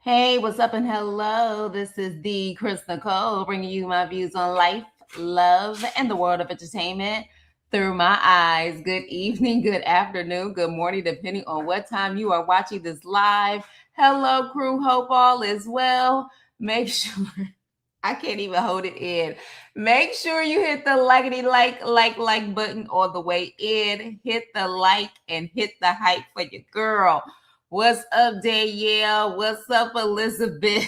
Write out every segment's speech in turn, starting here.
Hey, what's up and hello? This is the Chris Nicole bringing you my views on life, love, and the world of entertainment through my eyes. Good evening, good afternoon, good morning, depending on what time you are watching this live. Hello, crew. Hope all is well. Make sure I can't even hold it in. Make sure you hit the likety like button all the way in. Hit the like and hit the hype for your girl. What's up, Danielle? What's up, Elizabeth?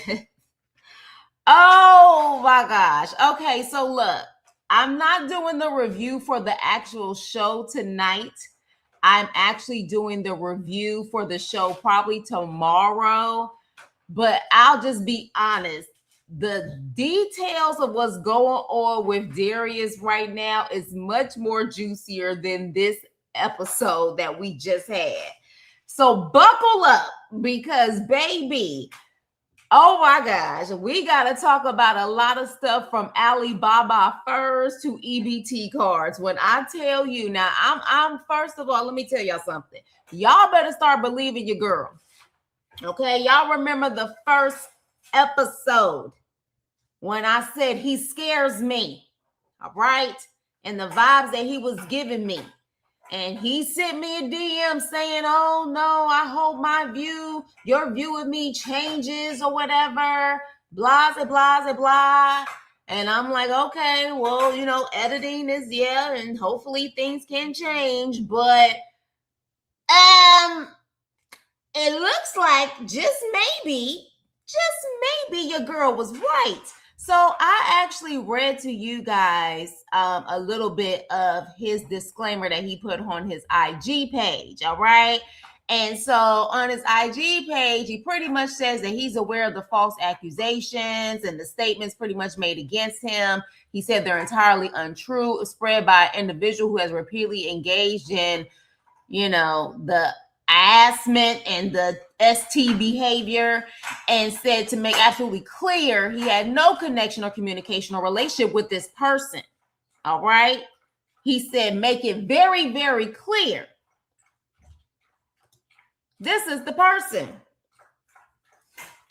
Oh my gosh. Okay, so look, I'm not doing the review for the actual show tonight. I'm actually doing the review for the show probably tomorrow. But I'll just be honest. The details of what's going on with Darius right now is much more juicier than this episode that we just had. So buckle up because, baby, oh my gosh, we got to talk about a lot of stuff from Alibaba furs to EBT cards. When I tell you now, I'm first of all, let me tell y'all something. Y'all better start believing your girl. Okay, y'all remember the first episode when I said he scares me, all right? And the vibes that he was giving me. And he sent me a DM saying, oh no, I hope your view of me changes or whatever, blah, blah, blah, blah. And I'm like, okay, well, editing is, and hopefully things can change. But it looks like just maybe your girl was right. So I actually read to you guys a little bit of his disclaimer that he put on his IG page, all right? And so on his IG page, he pretty much says that he's aware of the false accusations and the statements pretty much made against him. He said they're entirely untrue, spread by an individual who has repeatedly engaged in, the harassment and the ST behavior, and said to make absolutely clear he had no connection or communication or relationship with this person. All right. He said, make it very, very clear. This is the person.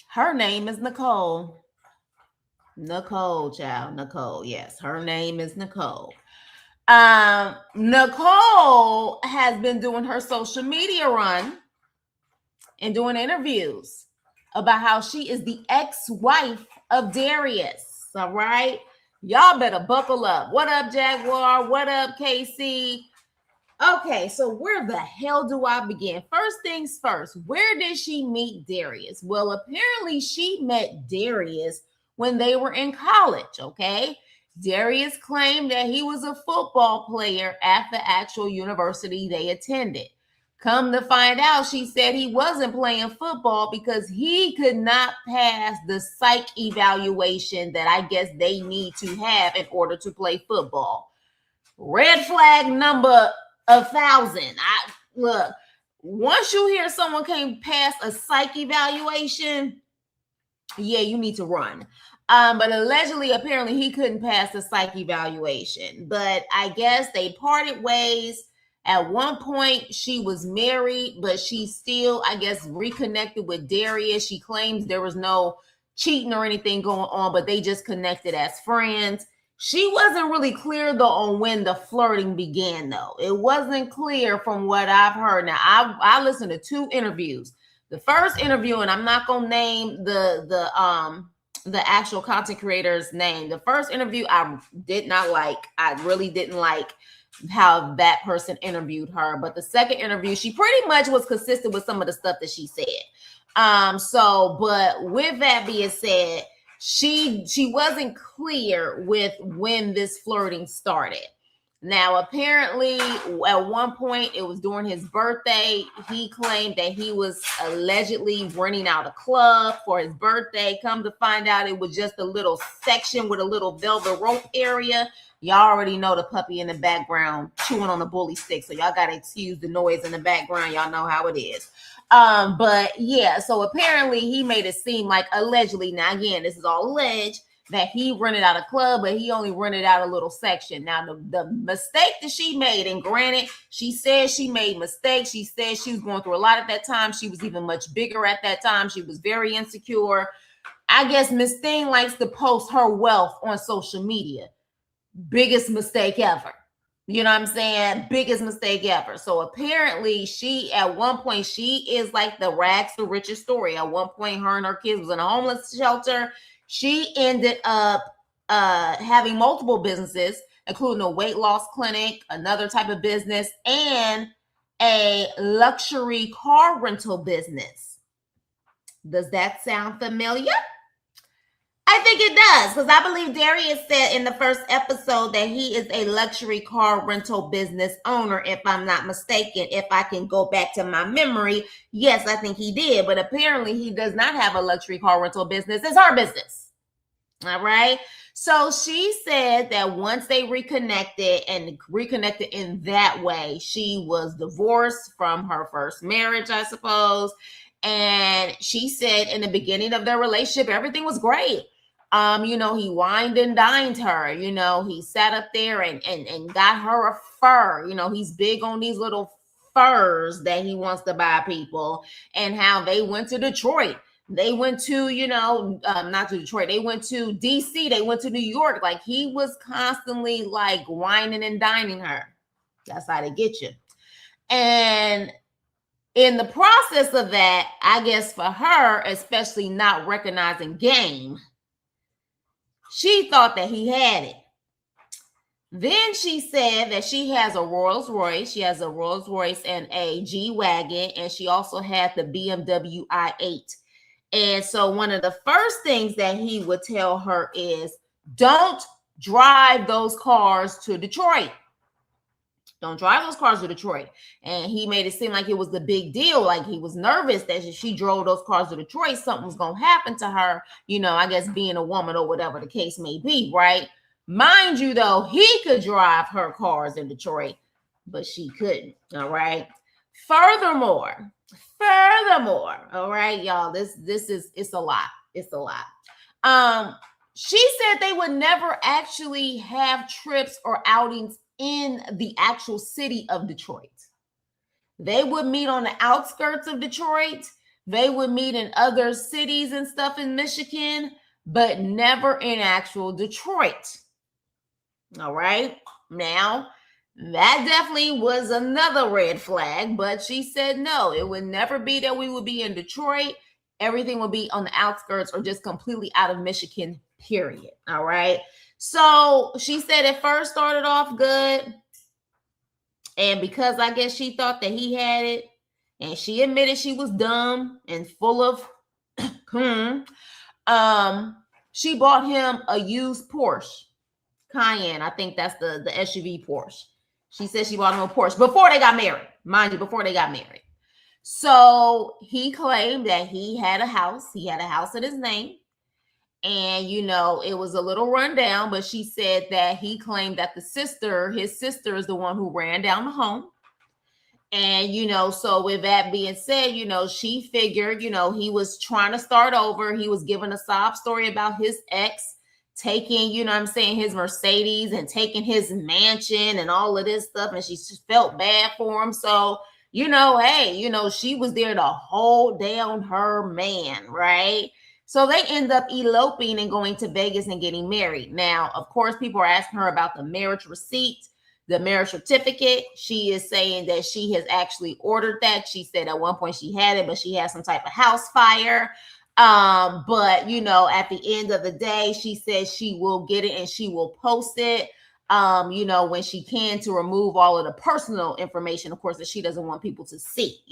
Her name is Nicole. Nicole, child. Nicole. Yes, her name is Nicole. Nicole has been doing her social media run and doing interviews about how she is the ex-wife of Darius. All right. Y'all better buckle up. What up, Jaguar? What up, KC? Okay, so where the hell do I begin? First things first, where did she meet Darius? Well, apparently she met Darius when they were in college, okay? Darius claimed that he was a football player at the actual university they attended. Come to find out, she said he wasn't playing football because he could not pass the psych evaluation that I guess they need to have in order to play football. Red flag number 1,000. Look, once you hear someone can't pass a psych evaluation, yeah, you need to run. But allegedly, apparently, he couldn't pass the psych evaluation. But I guess they parted ways. At one point, she was married, but she still, I guess, reconnected with Darius. She claims there was no cheating or anything going on, but they just connected as friends. She wasn't really clear, though, on when the flirting began, though. It wasn't clear from what I've heard. Now, I listened to 2 interviews. The first interview, and I'm not gonna name the actual content creator's name. The first interview I did not like. I really didn't like how that person interviewed her. But the second interview, she pretty much was consistent with some of the stuff that she said. But with that being said, she wasn't clear with when this flirting started. Now, apparently, at one point, it was during his birthday. He claimed that he was allegedly renting out a club for his birthday. Come to find out, it was just a little section with a little velvet rope area. Y'all already know the puppy in the background chewing on the bully stick, so y'all got to excuse the noise in the background. Y'all know how it is. But yeah, so apparently he made it seem like, allegedly, now again, this is all alleged, that he rented out a club, but he only rented out a little section. Now, the mistake that she made, and granted, she said she made mistakes. She said she was going through a lot at that time. She was even much bigger at that time. She was very insecure. I guess Miss Thing likes to post her wealth on social media. Biggest mistake ever. You know what I'm saying? Biggest mistake ever. So apparently she, at one point, she is like the rags to riches story. At one point, her and her kids was in a homeless shelter. She ended up having multiple businesses, including a weight loss clinic, another type of business, and a luxury car rental business. Does that sound familiar? I think it does, because I believe Darius said in the first episode that he is a luxury car rental business owner, if I'm not mistaken. If I can go back to my memory, yes, I think he did. But apparently he does not have a luxury car rental business. It's her business. All right. So she said that once they reconnected in that way, she was divorced from her first marriage, I suppose. And she said in the beginning of their relationship, everything was great. He wined and dined her. He sat up there and got her a fur. He's big on these little furs that he wants to buy people, and how they went to Detroit. They went to, not to Detroit. They went to DC. They went to New York. Like, he was constantly like whining and dining her. That's how they get you. And in the process of that, I guess for her, especially not recognizing game, she thought that he had it. Then she said that she has a Rolls Royce. She has a Rolls Royce and a G-Wagon, and she also had the BMW i8. And so one of the first things that he would tell her is, don't drive those cars to Detroit. Don't drive those cars to Detroit. And he made it seem like it was the big deal. Like, he was nervous that if she drove those cars to Detroit, something was going to happen to her, I guess being a woman or whatever the case may be, right? Mind you, though, he could drive her cars in Detroit, but she couldn't, all right? Furthermore, all right, y'all, it's a lot. It's a lot. She said they would never actually have trips or outings in the actual city of Detroit. They would meet on the outskirts of Detroit. They would meet in other cities and stuff in Michigan, but never in actual Detroit. All right. Now, that definitely was another red flag, but she said no, it would never be that we would be in Detroit. Everything would be on the outskirts or just completely out of Michigan, period. All right. So she said it first started off good. And because I guess she thought that he had it, and she admitted she was dumb and full of she bought him a used Porsche Cayenne. I think that's the SUV Porsche. She said she bought him a Porsche before they got married. Mind you, before they got married. So he claimed that he had a house. He had a house in his name. And, it was a little rundown, but she said that he claimed that his sister is the one who ran down the home. And, so with that being said, she figured, he was trying to start over. He was giving a sob story about his ex taking, his Mercedes and taking his mansion and all of this stuff. And she just felt bad for him. So, hey, she was there to hold down her man, right? So they end up eloping and going to Vegas and getting married. Now, of course, people are asking her about the marriage receipt, the marriage certificate. She is saying that she has actually ordered that. She said at one point she had it, but she had some type of house fire. But, at the end of the day, she says she will get it and she will post it, when she can, to remove all of the personal information, of course, that she doesn't want people to see,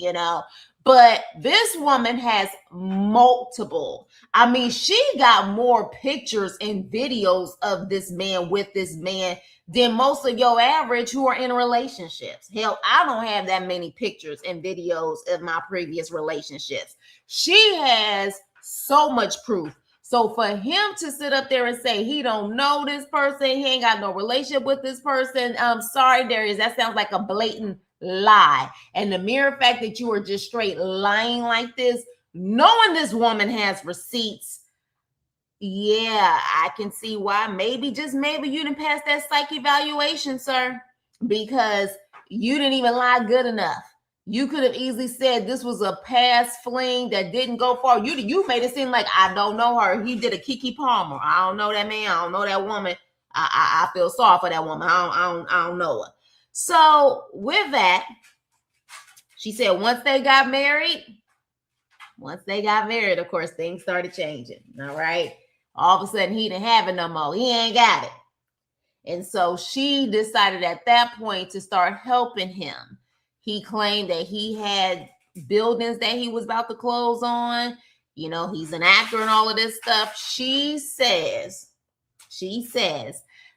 But this woman has multiple. I mean, she got more pictures and videos of this man with this man than most of your average who are in relationships. Hell, I don't have that many pictures and videos of my previous relationships. She has so much proof. So for him to sit up there and say he don't know this person, he ain't got no relationship with this person, I'm sorry, Darius, that sounds like a blatant lie. And the mere fact that you are just straight lying like this, knowing this woman has receipts, Yeah, I can see why. Maybe, just maybe, you didn't pass that psych evaluation, sir, because you didn't even lie good enough. You could have easily said this was a past fling that didn't go far. You made it seem like I don't know her. He did a Keke Palmer. I don't know that man. I don't know that woman. I feel sorry for that woman. I don't know her. So with that, she said once they got married, of course, things started changing. All right. All of a sudden, he didn't have it no more. He ain't got it. And so she decided at that point to start helping him. He claimed that he had buildings that he was about to close on. You know, he's an actor and all of this stuff. She says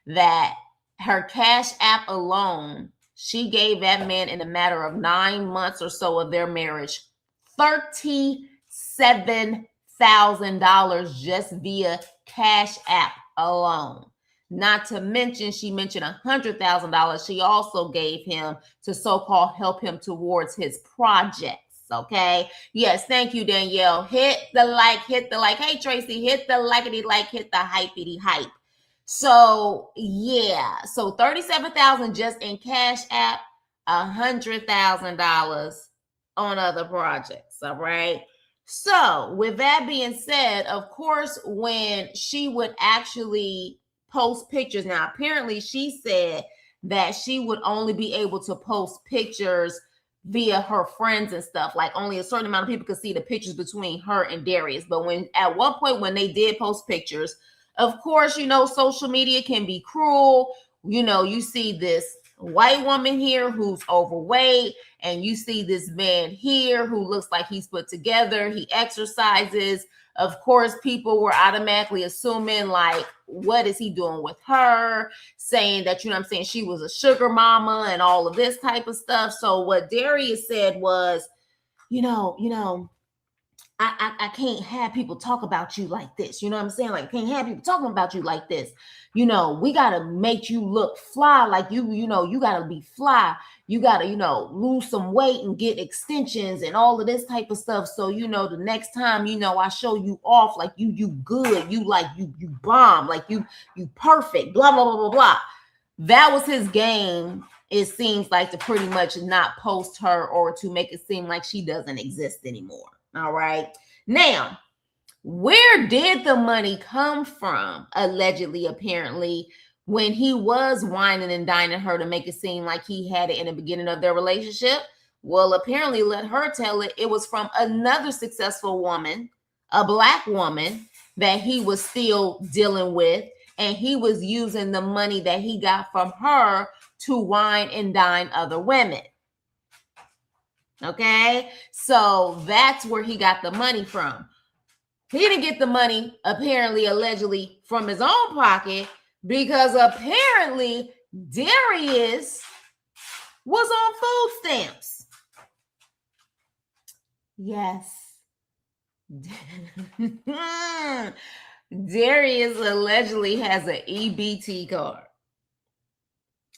that her Cash App alone, she gave that man, in a matter of 9 months or so of their marriage, $37,000 just via Cash App alone. Not to mention, she mentioned $100,000 she also gave him to so-called help him towards his projects. Okay. Yes. Thank you, Danielle. Hit the like. Hey, Tracy, hit the likety like, hit the hypety hype. So yeah. So $37,000 just in Cash App, $100,000 on other projects. All right. So with that being said, of course, when she would actually post pictures, now apparently she said that she would only be able to post pictures via her friends and stuff, like only a certain amount of people could see the pictures between her and Darius. But when at one point when they did post pictures, of course, you know, social media can be cruel. You know, you see this white woman here who's overweight, and you see this man here who looks like he's put together, he exercises. Of course, people were automatically assuming, like, what is he doing with her? Saying that, you know what I'm saying, she was a sugar mama and all of this type of stuff. So what Darius said was, I can't have people talk about you like this. You know what I'm saying? Like, I can't have people talking about you like this. You know, we got to make you look fly. Like you got to be fly. You got to, lose some weight and get extensions and all of this type of stuff. So, the next time, I show you off, like you good. You like, you bomb, like you perfect, blah, blah, blah, blah, blah. That was his game. It seems like, to pretty much not post her or to make it seem like she doesn't exist anymore. All right. Now, where did the money come from? Allegedly, apparently, when he was whining and dining her to make it seem like he had it in the beginning of their relationship. Well, apparently, let her tell it. It was from another successful woman, a Black woman that he was still dealing with. And he was using the money that he got from her to wine and dine other women. Okay, so that's where he got the money from. He didn't get the money, apparently, allegedly, from his own pocket, because apparently Darius was on food stamps. Yes. Darius allegedly has an EBT card.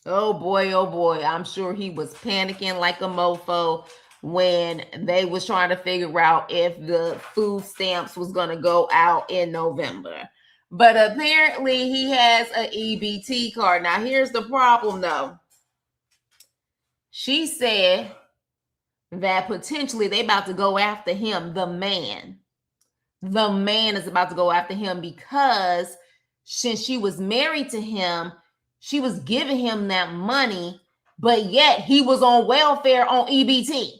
Oh boy, I'm sure he was panicking like a mofo when they was trying to figure out if the food stamps was going to go out in November. But apparently he has an EBT card. Now, here's the problem, though. She said that potentially they about to go after him, the man. The man is about to go after him because since she was married to him, she was giving him that money, but yet he was on welfare on EBT.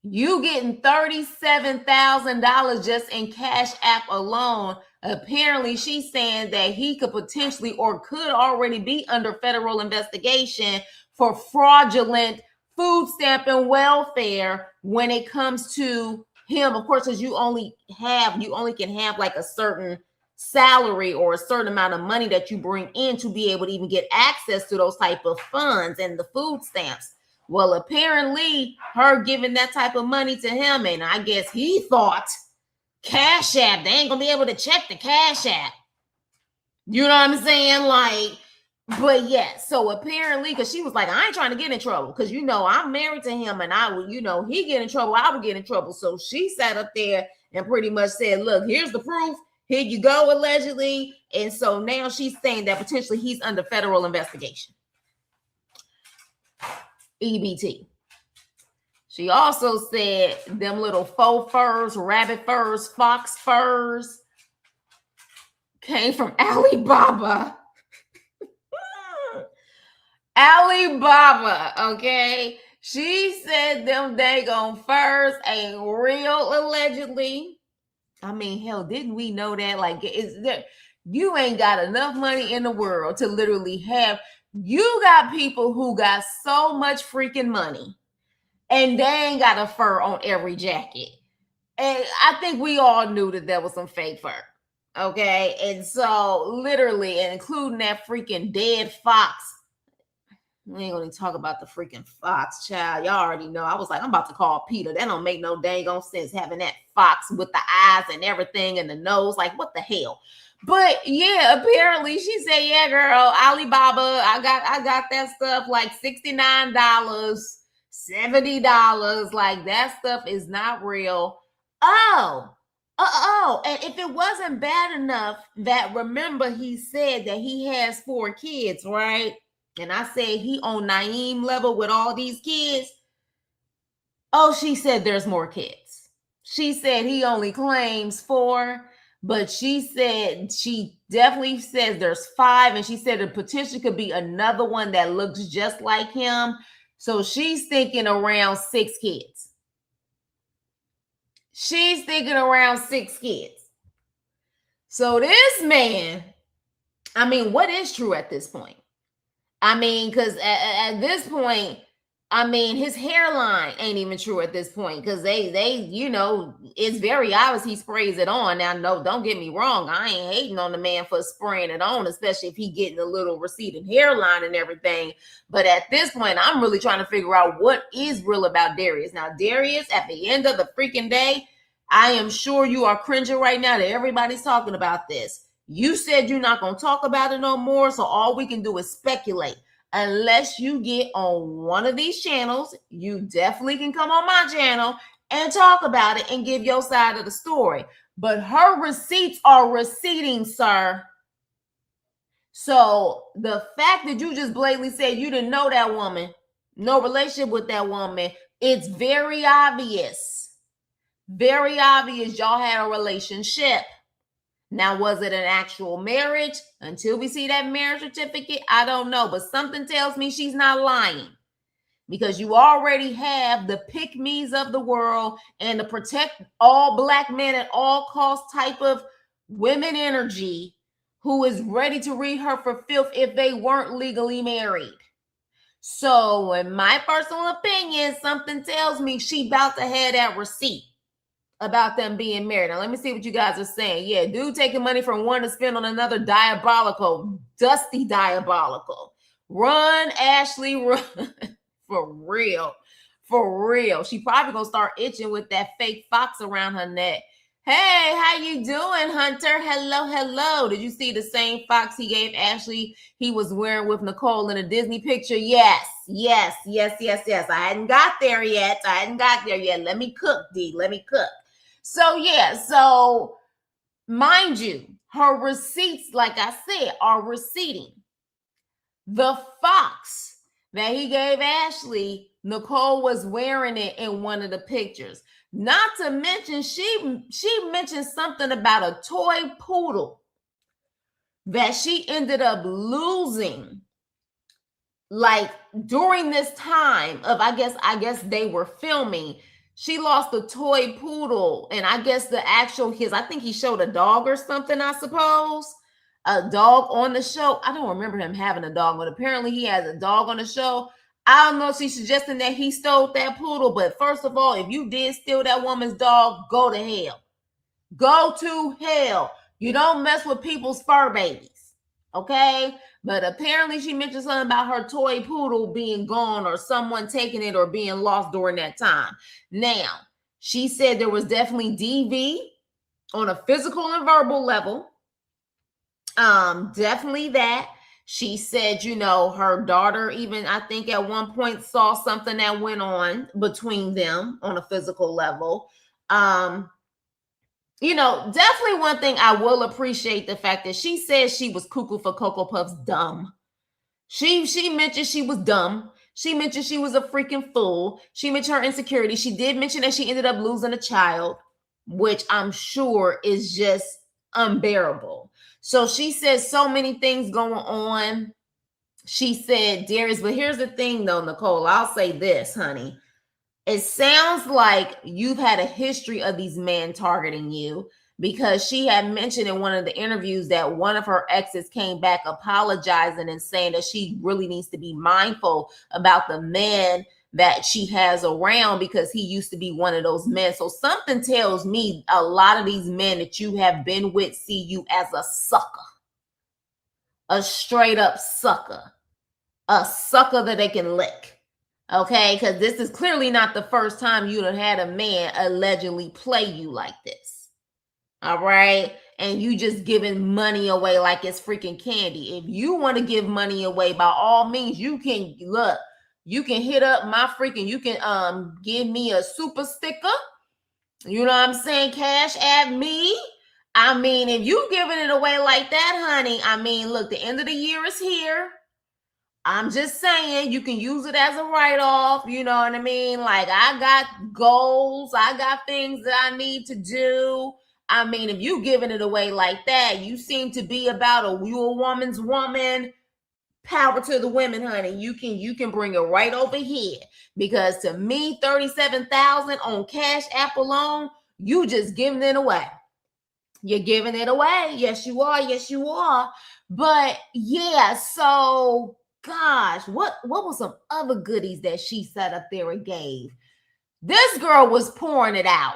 You getting $37,000 just in Cash App alone. Apparently, she's saying that he could potentially or could already be under federal investigation for fraudulent food stamp and welfare when it comes to him. Of course, as you only can have like a certain salary or a certain amount of money that you bring in to be able to even get access to those type of funds and the food stamps. Well, apparently her giving that type of money to him, and I guess he thought Cash App, they ain't gonna be able to check the Cash App. You know what I'm saying? Like, but yeah, so apparently, because she was like, I ain't trying to get in trouble because, I'm married to him and I would, he get in trouble, I would get in trouble. So she sat up there and pretty much said, look, here's the proof. Here you go, allegedly. And so now she's saying that potentially he's under federal investigation. EBT. She also said them little faux furs, rabbit furs, fox furs came from Alibaba. Alibaba, okay? She said them daggone furs ain't real, allegedly. I mean, hell, didn't we know that? Like, is there, you ain't got enough money in the world to literally have. You got people who got so much freaking money, and they ain't got a fur on every jacket. And I think we all knew that there was some fake fur. Okay. And so literally, and including that freaking dead fox. We ain't gonna talk about the freaking fox, child. Y'all already know. I was like, I'm about to call Peter. That don't make no dang on sense having that fox with the eyes and everything and the nose. Like, what the hell? But yeah, apparently she said, yeah, girl, Alibaba, I got that stuff like $69, $70. Like, that stuff is not real. And if it wasn't bad enough that, remember, he said that he has 4 kids, right? And I said he on Naeem level with all these kids. Oh, she said there's more kids. She said he only claims 4, but she said she definitely says there's 5, and she said it potentially could be another one that looks just like him. So she's thinking around 6 kids. She's thinking around 6 kids. So this man, I mean, what is true at this point? I mean, because at this point, I mean, his hairline ain't even true at this point, because they, you know, it's very obvious he sprays it on. Now, no, don't get me wrong. I ain't hating on the man for spraying it on, especially if he getting a little receding hairline and everything. But at this point, I'm really trying to figure out what is real about Darius. Now, Darius, at the end of the freaking day, I am sure you are cringing right now that everybody's talking about this. You said you're not going to talk about it no more, so all we can do is speculate. Unless you get on one of these channels, you definitely can come on my channel and talk about it and give your side of the story. But her receipts are receding, sir. So the fact that you just blatantly said you didn't know that woman, no relationship with that woman, it's very obvious. Very obvious y'all had a relationship. Now, was it an actual marriage? Until we see that marriage certificate, I don't know. But something tells me she's not lying, because you already have the pick-me's of the world and the protect all Black men at all costs type of women energy who is ready to read her for filth if they weren't legally married. So in my personal opinion, something tells me she about to have that receipt about them being married. Now, let me see what you guys are saying. Yeah, dude taking money from one to spend on another, diabolical, dusty diabolical. Run, Ashley, run. For real. For real. She probably gonna start itching with that fake fox around her neck. Hey, how you doing, Hunter? Hello, hello. Did you see the same fox he gave Ashley he was wearing with Nicole in a Disney picture? Yes. I hadn't got there yet. Let me cook, D. Let me cook. So, yeah. So, mind you, her receipts, like I said, are receding. The fox that he gave Ashley, Nicole was wearing it in one of the pictures. Not to mention, she mentioned something about a toy poodle that she ended up losing, like during this time of, I guess they were filming. She lost a toy poodle, and I guess I think he showed a dog or something, I suppose. A dog on the show. I don't remember him having a dog, but apparently he has a dog on the show. I don't know if she's suggesting that he stole that poodle, but first of all, if you did steal that woman's dog, go to hell. Go to hell. You don't mess with people's fur babies, okay? But apparently she mentioned something about her toy poodle being gone or someone taking it or being lost during that time. Now, she said there was definitely DV on a physical and verbal level. Definitely that. She said, her daughter even, I think at one point saw something that went on between them on a physical level. definitely one thing I will appreciate the fact that she says she was cuckoo for Cocoa Puffs dumb. She mentioned she was dumb. She mentioned she was a freaking fool. She mentioned her insecurity. She did mention that she ended up losing a child, which I'm sure is just unbearable. So she says so many things going on. She said, Darius, but here's the thing though, Nicole, I'll say this, honey. It sounds like you've had a history of these men targeting you, because she had mentioned in one of the interviews that one of her exes came back apologizing and saying that she really needs to be mindful about the man that she has around, because he used to be one of those men. So something tells me a lot of these men that you have been with see you as a sucker, a straight up sucker, a sucker that they can lick. Okay, because this is clearly not the first time you done had a man allegedly play you like this. All right. And you just giving money away like it's freaking candy. If you want to give money away, by all means, you can look. You can hit up my freaking, you can give me a super sticker. You know what I'm saying? Cash at me. I mean, if you giving it away like that, honey, I mean, look, the end of the year is here. I'm just saying you can use it as a write-off. You know what I mean? Like, I got goals. I got things that I need to do. I mean, if you giving it away like that, you seem to be about you a woman's woman. Power to the women, honey. You can bring it right over here, because to me, 37,000 on Cash App alone, you just giving it away. You're giving it away. Yes, you are. Yes, you are. But yeah, so gosh, what was some other goodies that she sat up there and gave? This girl was pouring it out.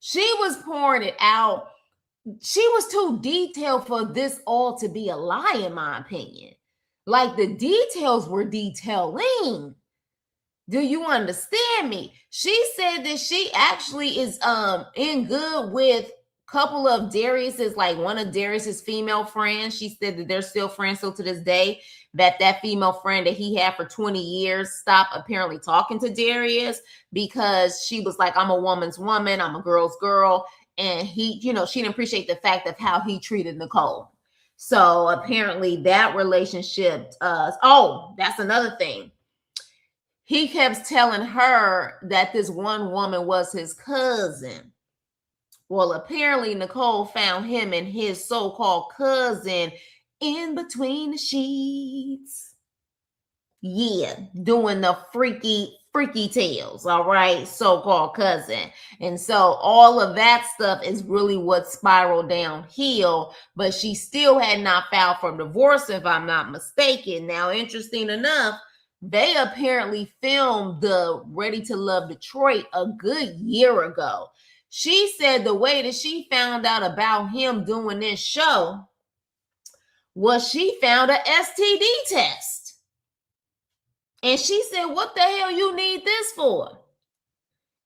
She was pouring it out. She was too detailed for this all to be a lie, in my opinion. Like, the details were detailing. Do you understand me? She said that she actually is in good with couple of Darius's, like one of Darius's female friends. She said that they're still friends till to this day. That female friend that he had for 20 years stopped apparently talking to Darius, because she was like, I'm a woman's woman, I'm a girl's girl. And he, she didn't appreciate the fact of how he treated Nicole. So apparently that relationship, that's another thing. He kept telling her that this one woman was his cousin. Well, apparently Nicole found him and his so-called cousin in between the sheets. Yeah, doing the freaky tales, all right, so-called cousin. And so all of that stuff is really what spiraled downhill, but she still had not filed for divorce, if I'm not mistaken. Now, interesting enough, they apparently filmed the Ready to Love Detroit a good year ago. She said the way that she found out about him doing this show was she found an STD test. And she said, what the hell you need this for?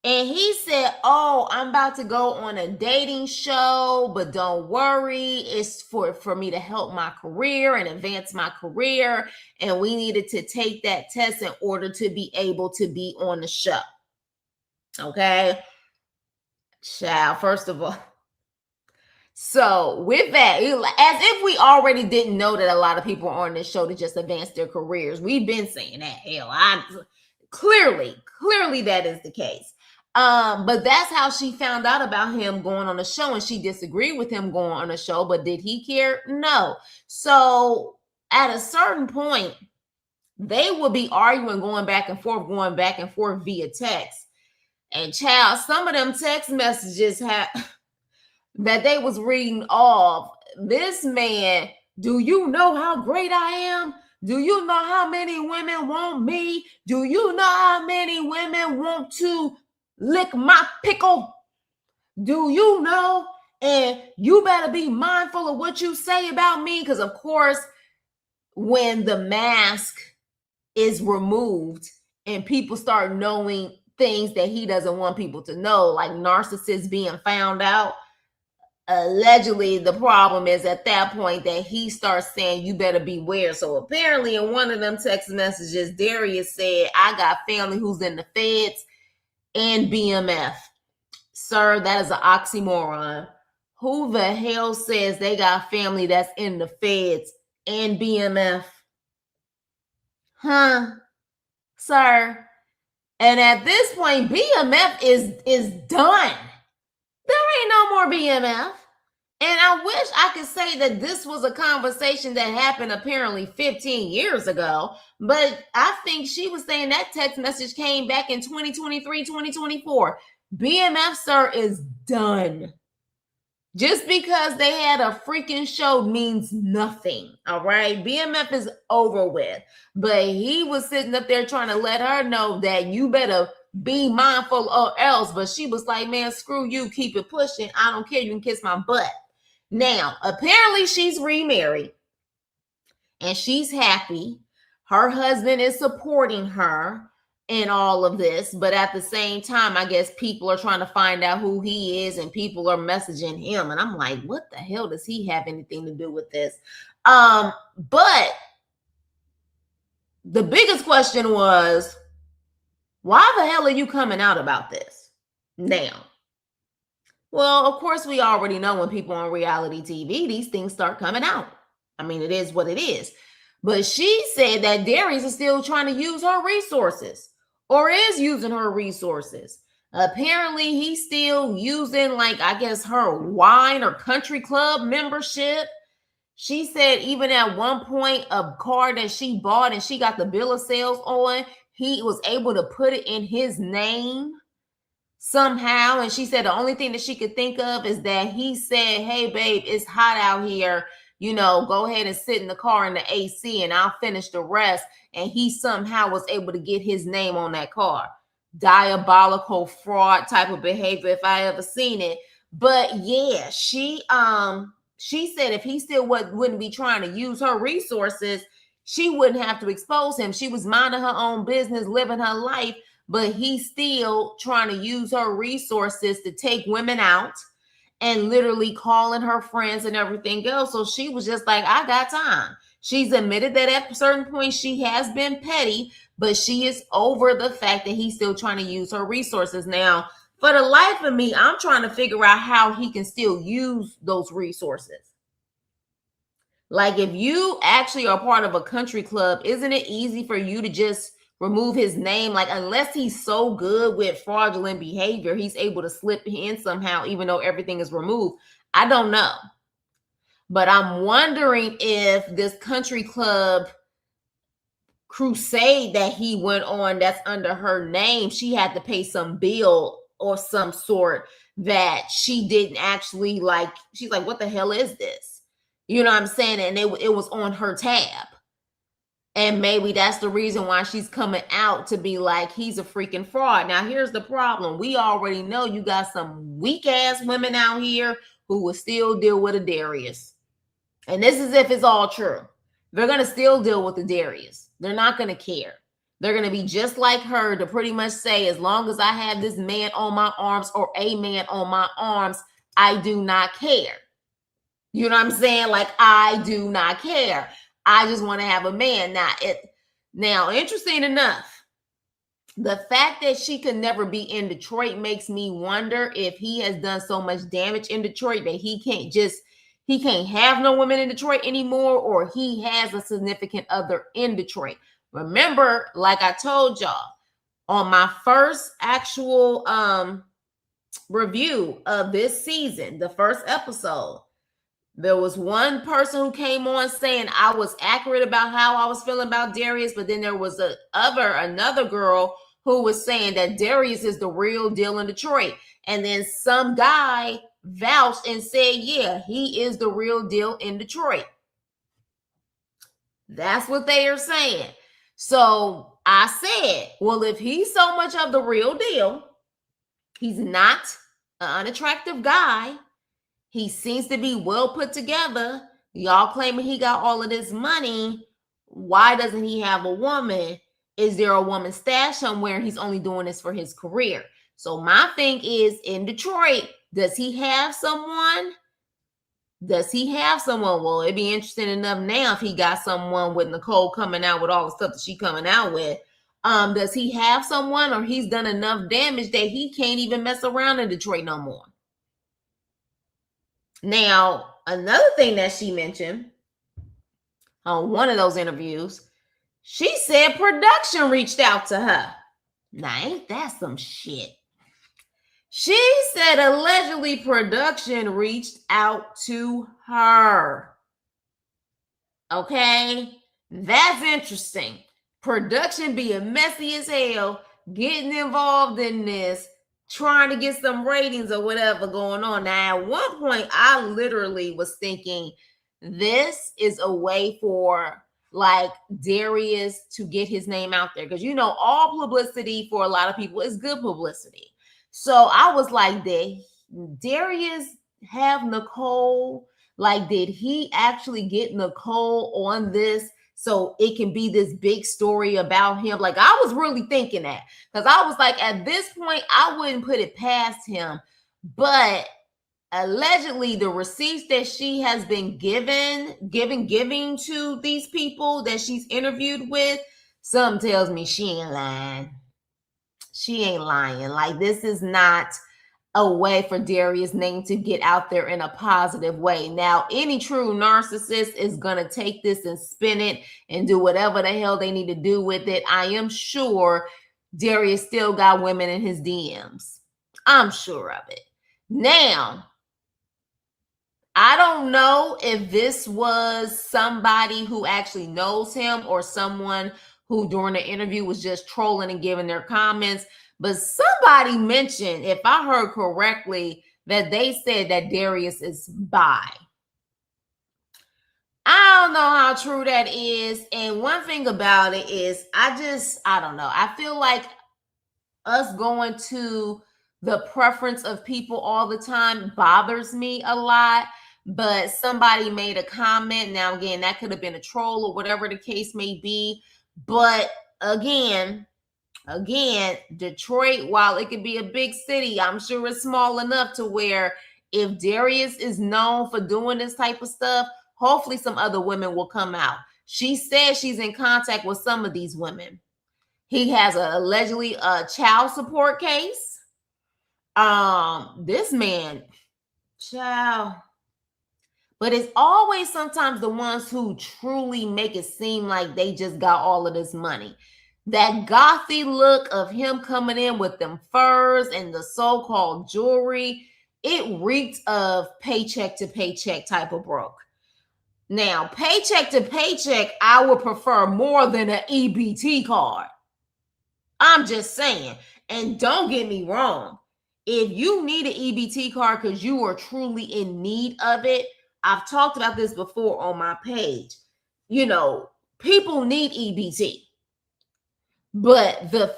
And he said, oh, I'm about to go on a dating show, but don't worry. It's for me to help my career and advance my career. And we needed to take that test in order to be able to be on the show. Okay. Child, first of all. So with that, as if we already didn't know that a lot of people are on this show to just advance their careers. We've been saying that. Hell, clearly that is the case. But that's how she found out about him going on the show, and she disagreed with him going on the show. But did he care? No. So at a certain point, they will be arguing, going back and forth via text. And child, some of them text messages that they was reading off. This man, do you know how great I am? Do you know how many women want me? Do you know how many women want to lick my pickle? Do you know? And you better be mindful of what you say about me, because of course, when the mask is removed and people start knowing things that he doesn't want people to know, like narcissists being found out, allegedly the problem is at that point that he starts saying you better beware. So apparently in one of them text messages, Darius said, I got family who's in the feds and BMF. Sir, that is an oxymoron. Who the hell says they got family that's in the feds and BMF? Huh? Sir. And at this point, BMF is done. There ain't no more BMF. And I wish I could say that this was a conversation that happened apparently 15 years ago, but I think she was saying that text message came back in 2023, 2024. BMF, sir, is done. Just because they had a freaking show means nothing, all right? BMF is over with. But he was sitting up there trying to let her know that you better be mindful or else. But she was like, man, screw you, keep it pushing. I don't care, you can kiss my butt. Now, apparently she's remarried and she's happy. Her husband is supporting her in all of this, but at the same time, I guess people are trying to find out who he is and people are messaging him. And I'm like, what the hell does he have anything to do with this? But the biggest question was, why the hell are you coming out about this now? Well, of course, we already know when people on reality TV, these things start coming out. I mean, it is what it is. But she said that Darius is still trying to use her resources or is using her resources. Apparently, he's still using, like, I guess, her wine or country club membership. She said even at one point, a car that she bought and she got the bill of sales on, he was able to put it in his name somehow. And she said the only thing that she could think of is that he said, hey, babe, it's hot out here. You know, go ahead and sit in the car in the AC and I'll finish the rest. And he somehow was able to get his name on that car. Diabolical fraud type of behavior if I ever seen it. But yeah, she said if he still wouldn't be trying to use her resources, she wouldn't have to expose him. She was minding her own business, living her life, but he's still trying to use her resources to take women out and literally calling her friends and everything else. So she was just like, I got time. She's admitted that at a certain point she has been petty, but she is over the fact that he's still trying to use her resources. Now, for the life of me, I'm trying to figure out how he can still use those resources. Like, if you actually are part of a country club, isn't it easy for you to just remove his name? Like, unless he's so good with fraudulent behavior, he's able to slip in somehow, even though everything is removed. I don't know. But I'm wondering if this country club crusade that he went on that's under her name, she had to pay some bill or some sort that she didn't actually like. She's like, what the hell is this? You know what I'm saying? And it was on her tab. And maybe that's the reason why she's coming out to be like, he's a freaking fraud. Now, here's the problem. We already know you got some weak ass women out here who will still deal with a Darius. And this is if it's all true. They're going to still deal with the Darius. They're not going to care. They're going to be just like her to pretty much say, as long as I have this man on my arms or a man on my arms, I do not care. You know what I'm saying? Like, I do not care. I just want to have a man. Now, interesting enough, the fact that she could never be in Detroit makes me wonder if he has done so much damage in Detroit that he can't have no women in Detroit anymore, or he has a significant other in Detroit. Remember, like I told y'all, on my first actual review of this season, the first episode, there was one person who came on saying I was accurate about how I was feeling about Darius, but then there was another girl who was saying that Darius is the real deal in Detroit. And then some guy vouched and said, yeah, he is the real deal in Detroit. That's what they are saying. So I said, well, if he's so much of the real deal, he's not an unattractive guy. He seems to be well put together. Y'all claiming he got all of this money. Why doesn't he have a woman? Is there a woman stashed somewhere and he's only doing this for his career? So my thing is, in Detroit, does he have someone? Well, it'd be interesting enough now if he got someone with Nicole coming out with all the stuff that she coming out with. Does he have someone, or he's done enough damage that he can't even mess around in Detroit no more? Now, another thing that she mentioned on one of those interviews, she said production reached out to her. Now, ain't that some shit? She said allegedly production reached out to her. Okay, that's interesting. Production being messy as hell, getting involved in this, trying to get some ratings or whatever going on. Now, at one point, I literally was thinking this is a way for like Darius to get his name out there, because you know all publicity for a lot of people is good publicity. So I was like, did Darius have Nicole? Like, did he actually get Nicole on this so it can be this big story about him? Like, I was really thinking that, because I was like, at this point, I wouldn't put it past him. But allegedly, the receipts that she has been giving to these people that she's interviewed with, something tells me she ain't lying. She ain't lying. Like, this is not a way for Darius' name to get out there in a positive way. Now, any true narcissist is going to take this and spin it and do whatever the hell they need to do with it. I am sure Darius still got women in his DMs. I'm sure of it. Now, I don't know if this was somebody who actually knows him or someone who during the interview was just trolling and giving their comments. But somebody mentioned, if I heard correctly, that they said that Darius is bi. I don't know how true that is. And one thing about it is, I don't know. I feel like us going to the preference of people all the time bothers me a lot. But somebody made a comment. Now, again, that could have been a troll or whatever the case may be. But again, Detroit, while it could be a big city, I'm sure it's small enough to where if Darius is known for doing this type of stuff, hopefully some other women will come out. She says she's in contact with some of these women. He has allegedly a child support case. This man, child. But it's always sometimes the ones who truly make it seem like they just got all of this money. That gothy look of him coming in with them furs and the so-called jewelry, it reeked of paycheck to paycheck type of broke. Now, paycheck to paycheck, I would prefer more than an EBT card. I'm just saying. And don't get me wrong. If you need an EBT card because you are truly in need of it, I've talked about this before on my page. You know, people need EBT. But the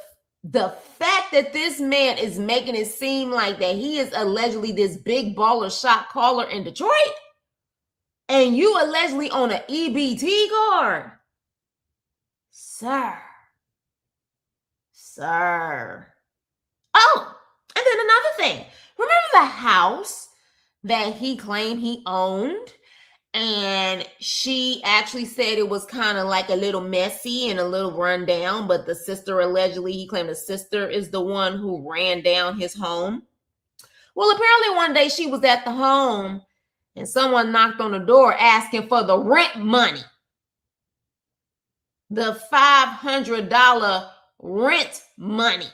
fact that this man is making it seem like that he is allegedly this big baller shot caller in Detroit, and you allegedly on an EBT card, sir. Oh, and then another thing. Remember the house that he claimed he owned? And she actually said it was kind of like a little messy and a little run down, but the sister allegedly, he claimed the sister is the one who ran down his home. Well, apparently one day she was at the home and someone knocked on the door asking for the rent money. The $500 rent money.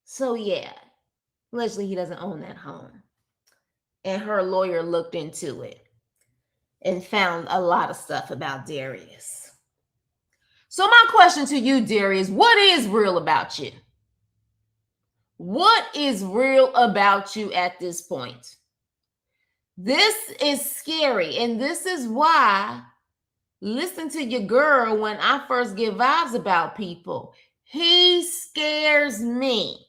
So yeah, allegedly he doesn't own that home. And her lawyer looked into it and found a lot of stuff about Darius. So my question to you, Darius, what is real about you? What is real about you at this point? This is scary. And this is why, listen to your girl when I first give vibes about people. He scares me.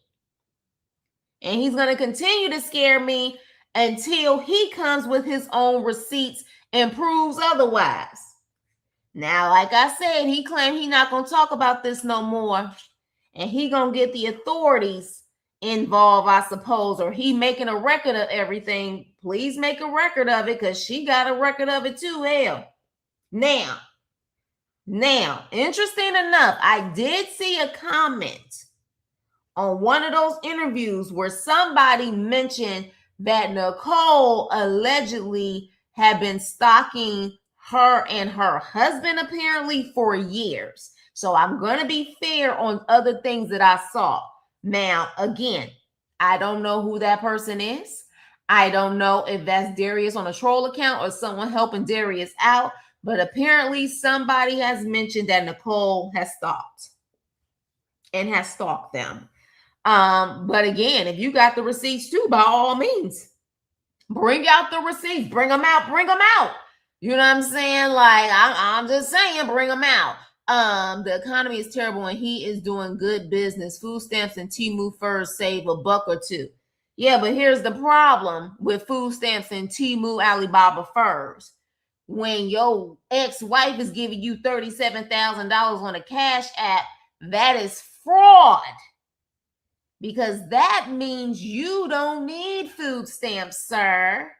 And he's going to continue to scare me until he comes with his own receipts and proves otherwise. Now, like I said, he claimed he's not going to talk about this no more. And he going to get the authorities involved, I suppose. Or he making a record of everything. Please make a record of it, because she got a record of it too, hell. Now, Now, interesting enough, I did see a comment on one of those interviews where somebody mentioned that Nicole allegedly had been stalking her and her husband apparently for years. So I'm going to be fair on other things that I saw. Now, again, I don't know who that person is. I don't know if that's Darius on a troll account or someone helping Darius out, but apparently somebody has mentioned that Nicole has stalked them. But again, if you got the receipts too, by all means, bring out the receipts, bring them out. You know what I'm saying? Like, I'm just saying, bring them out. The economy is terrible and he is doing good business. Food stamps and Temu furs save $1 or $2. Yeah, but here's the problem with food stamps and Temu Alibaba furs. When your ex-wife is giving you $37,000 on a cash app, that is fraud. Because that means you don't need food stamps, sir.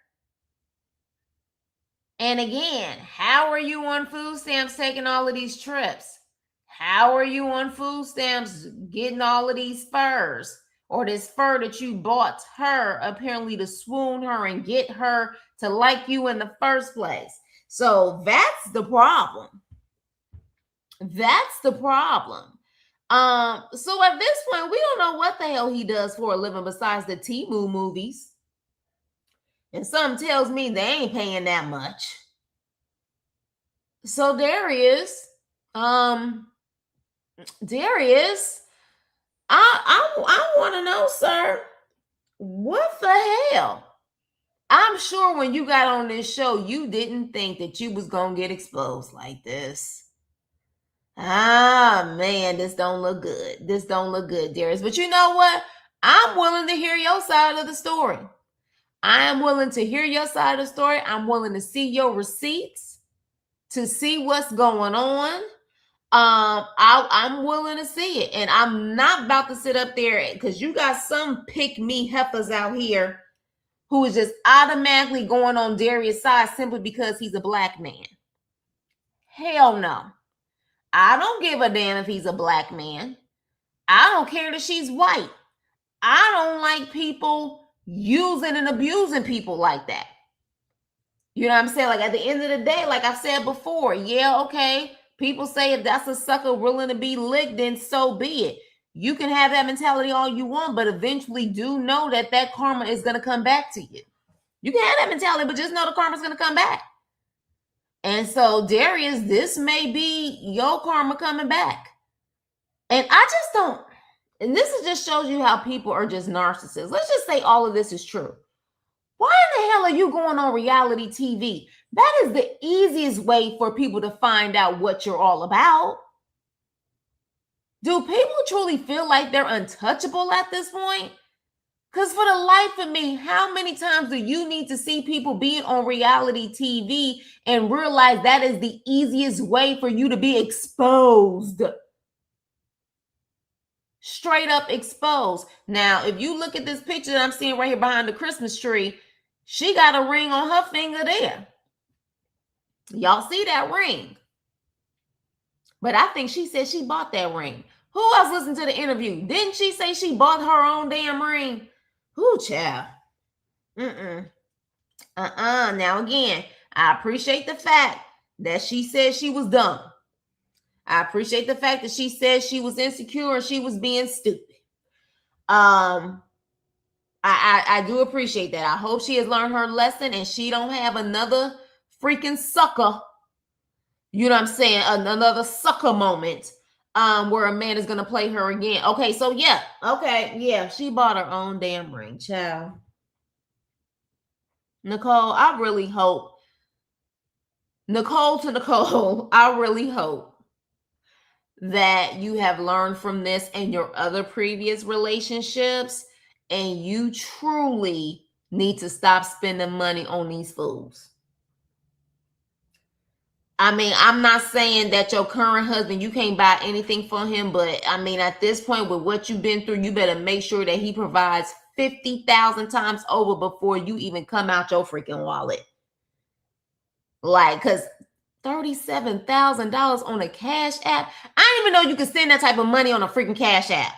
And again, how are you on food stamps taking all of these trips? How are you on food stamps getting all of these furs? Or this fur that you bought her apparently to swoon her and get her to like you in the first place. So that's the problem. So at this point, we don't know what the hell he does for a living besides the Temu movies. And something tells me they ain't paying that much. So Darius, I want to know, sir, what the hell? I'm sure when you got on this show, you didn't think that you was going to get exposed like this. Ah, man, this don't look good. Darius. But you know what? I'm willing to hear your side of the story. I'm willing to see your receipts to see what's going on. I'm willing to see it. And I'm not about to sit up there because you got some pick-me heifers out here who is just automatically going on Darius' side simply because he's a black man. Hell no. I don't give a damn if he's a black man. I don't care that she's white. I don't like people using and abusing people like that. You know what I'm saying? Like at the end of the day, like I've said before, yeah, okay. People say if that's a sucker willing to be licked, then so be it. You can have that mentality all you want, but eventually do know that karma is going to come back to you. You can have that mentality, but just know the karma is going to come back. And so, Darius, this may be your karma coming back. And I just don't, and this just shows you how people are just narcissists. Let's just say all of this is true. Why in the hell are you going on reality TV? That is the easiest way for people to find out what you're all about. Do people truly feel like they're untouchable at this point? Because for the life of me, how many times do you need to see people being on reality TV and realize that is the easiest way for you to be exposed? Straight up exposed. Now, if you look at this picture that I'm seeing right here behind the Christmas tree, she got a ring on her finger there. Y'all see that ring? But I think she said she bought that ring. Who else listened to the interview? Didn't she say she bought her own damn ring? Who, child? Now, again, I appreciate the fact that she said she was dumb. I appreciate the fact that she said she was insecure and she was being stupid. I do appreciate that. I hope she has learned her lesson and she don't have another freaking sucker. You know what I'm saying? Another sucker moment where a man is going to play her again. Okay, so yeah. Okay, yeah. She bought her own damn ring, child. Nicole, I really hope. Nicole, I really hope that you have learned from this and your other previous relationships and you truly need to stop spending money on these fools. I mean, I'm not saying that your current husband, you can't buy anything for him, but I mean, at this point with what you've been through, you better make sure that he provides 50,000 times over before you even come out your freaking wallet. Like, because $37,000 on a Cash App. I didn't even know you could send that type of money on a freaking Cash App.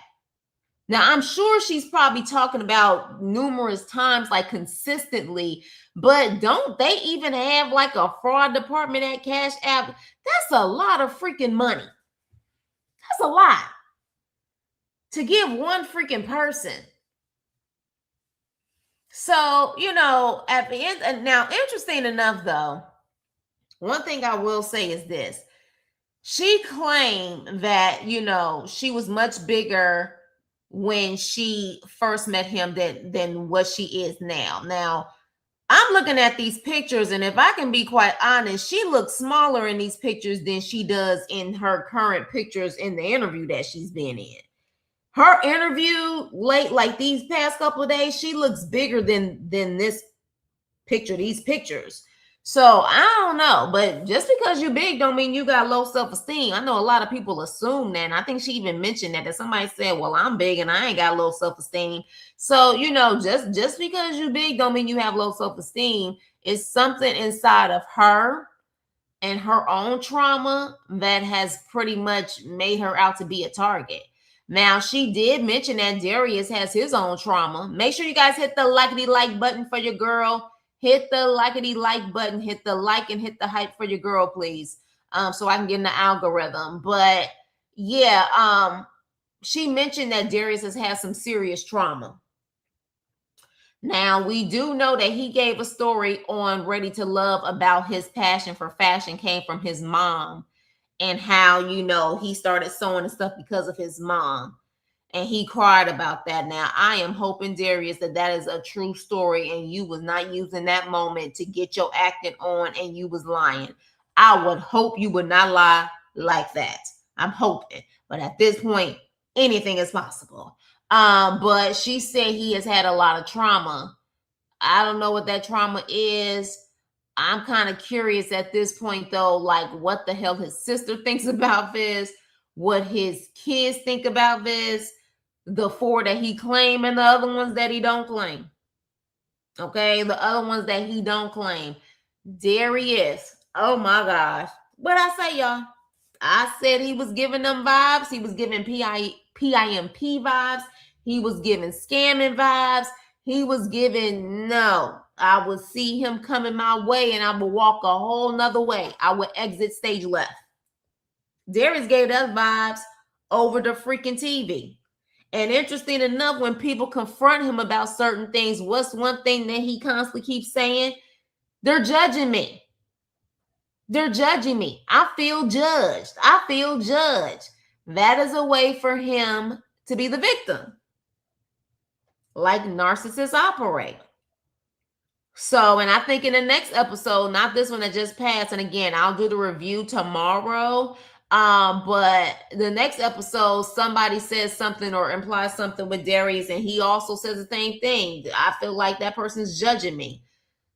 Now, I'm sure she's probably talking about numerous times, like consistently, but don't they even have like a fraud department at Cash App? That's a lot of freaking money. That's a lot to give one freaking person. So, at the end, and now, interesting enough, though, one thing I will say is this. She claimed that, she was much bigger when she first met him than what she is now. Now, I'm looking at these pictures, and if I can be quite honest, she looks smaller in these pictures than she does in her current pictures in the interview that she's been in. Her interview late, like these past couple of days, she looks bigger than this picture, these pictures. So I don't know, but just because you're big don't mean you got low self-esteem. I know a lot of people assume that, and I think she even mentioned that somebody said, well, I'm big and I ain't got low self-esteem. So, just because you're big don't mean you have low self-esteem. It's something inside of her and her own trauma that has pretty much made her out to be a target. Now, she did mention that Darius has his own trauma. Make sure you guys hit the likety-like button for your girl. Hit the likety-like button. Hit the like and hit the hype for your girl, please, so I can get in the algorithm. But, yeah, she mentioned that Darius has had some serious trauma. Now, we do know that he gave a story on Ready to Love about his passion for fashion came from his mom. And how, he started sewing and stuff because of his mom. And he cried about that. Now, I am hoping, Darius, that is a true story and you was not using that moment to get your acting on and you was lying. I would hope you would not lie like that. I'm hoping. But at this point, anything is possible. But she said he has had a lot of trauma. I don't know what that trauma is. I'm kind of curious at this point, though, like what the hell his sister thinks about this, what his kids think about this, the 4 that he claimed and the other ones that he don't claim. Okay, the other ones that he don't claim. Darius, oh my gosh. What I say, y'all? I said he was giving them vibes. He was giving PIMP vibes. He was giving scamming vibes. He was giving, no, I would see him coming my way and I would walk a whole nother way. I would exit stage left. Darius gave us vibes over the freaking TV. And interesting enough, when people confront him about certain things, what's one thing that he constantly keeps saying? They're judging me. They're judging me. I feel judged. I feel judged. That is a way for him to be the victim. Like narcissists operate. So, and I think in the next episode, not this one that just passed, and again, I'll do the review tomorrow. But the next episode, somebody says something or implies something with Darius, and he also says the same thing. I feel like that person's judging me.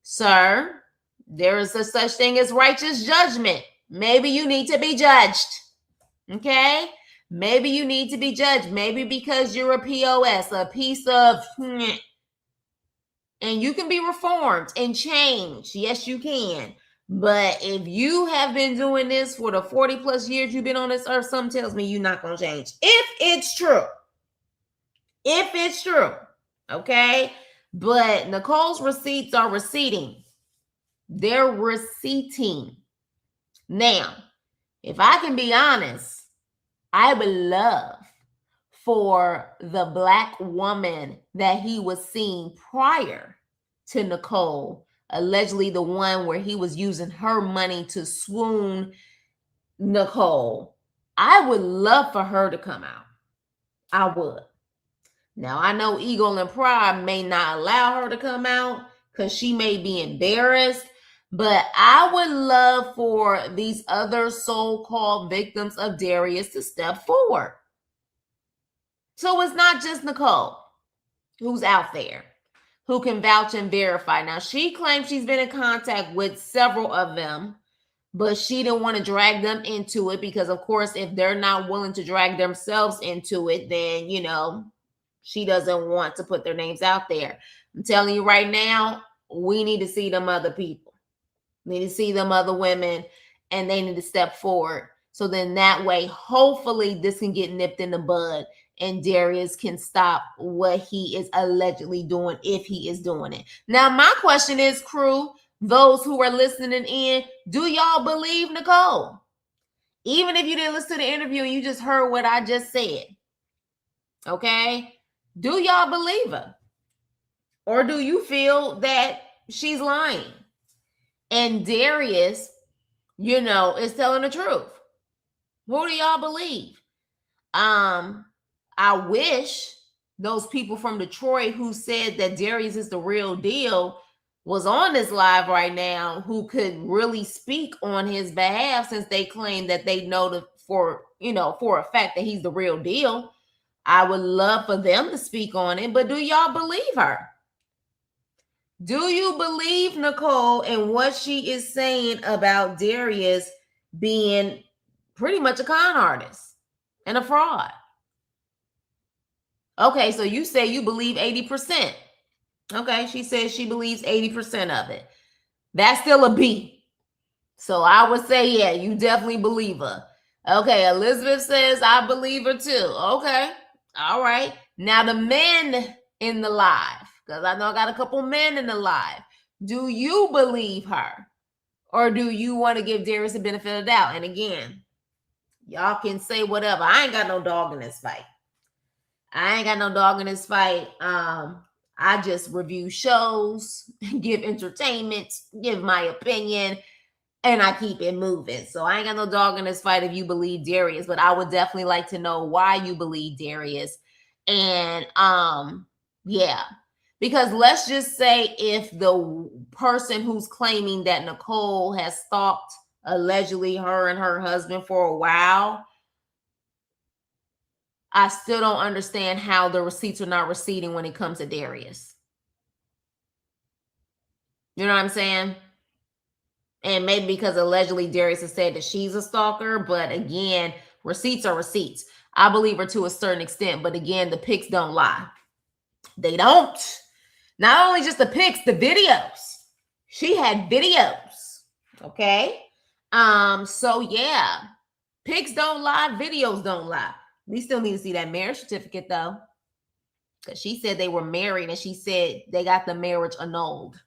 Sir, there is a such thing as righteous judgment. Maybe you need to be judged. Okay? Maybe you need to be judged. Maybe because you're a POS, a piece of, and you can be reformed and changed. Yes, you can. But if you have been doing this for the 40 plus years you've been on this earth, something tells me you're not going to change. If it's true. If it's true. Okay? But Nicole's receipts are receipting. They're receipting. Now, if I can be honest, I would love for the Black woman that he was seeing prior to Nicole, allegedly the one where he was using her money to swoon Nicole. I would love for her to come out. I would. Now, I know ego and pride may not allow her to come out because she may be embarrassed, but I would love for these other so-called victims of Darius to step forward. So it's not just Nicole who's out there, who can vouch and verify. Now, she claims she's been in contact with several of them, but she didn't want to drag them into it because, of course, if they're not willing to drag themselves into it, then, she doesn't want to put their names out there. I'm telling you right now, we need to see them other people. We need to see them other women. and they need to step forward. So then that way, hopefully this can get nipped in the bud and Darius can stop what he is allegedly doing, if he is doing it. Now, my question is, crew, those who are listening in, do y'all believe Nicole? Even if you didn't listen to the interview and you just heard what I just said, okay? Do y'all believe her? Or do you feel that she's lying? And Darius, you know, is telling the truth. Who do y'all believe? I wish those people from Detroit who said that Darius is the real deal was on this live right now, who could really speak on his behalf, since they claim that they know for a fact that he's the real deal. I would love for them to speak on it, but do y'all believe her? Do you believe Nicole and what she is saying about Darius being pretty much a con artist and a fraud? Okay, so you say you believe 80%. Okay, she says she believes 80% of it. That's still a B. So I would say, yeah, you definitely believe her. Okay, Elizabeth says, I believe her too. Okay, all right. Now the men in the live, because I know I got a couple men in the live. Do you believe her? Or do you want to give Darius the benefit of the doubt? And again, y'all can say whatever. I ain't got no dog in this fight. I just review shows, give entertainment, give my opinion, and I keep it moving. So I ain't got no dog in this fight if you believe Darius, but I would definitely like to know why you believe Darius. And yeah, because let's just say if the person who's claiming that Nicole has stalked allegedly her and her husband for a while, I still don't understand how the receipts are not receding when it comes to Darius. You know what I'm saying? And maybe because allegedly Darius has said that she's a stalker, but again, receipts are receipts. I believe her to a certain extent, but again, the pics don't lie. They don't. Not only just the pics, the videos. She had videos. Okay? So yeah, pics don't lie, videos don't lie. We still need to see that marriage certificate, though. Because she said they were married, and she said they got the marriage annulled.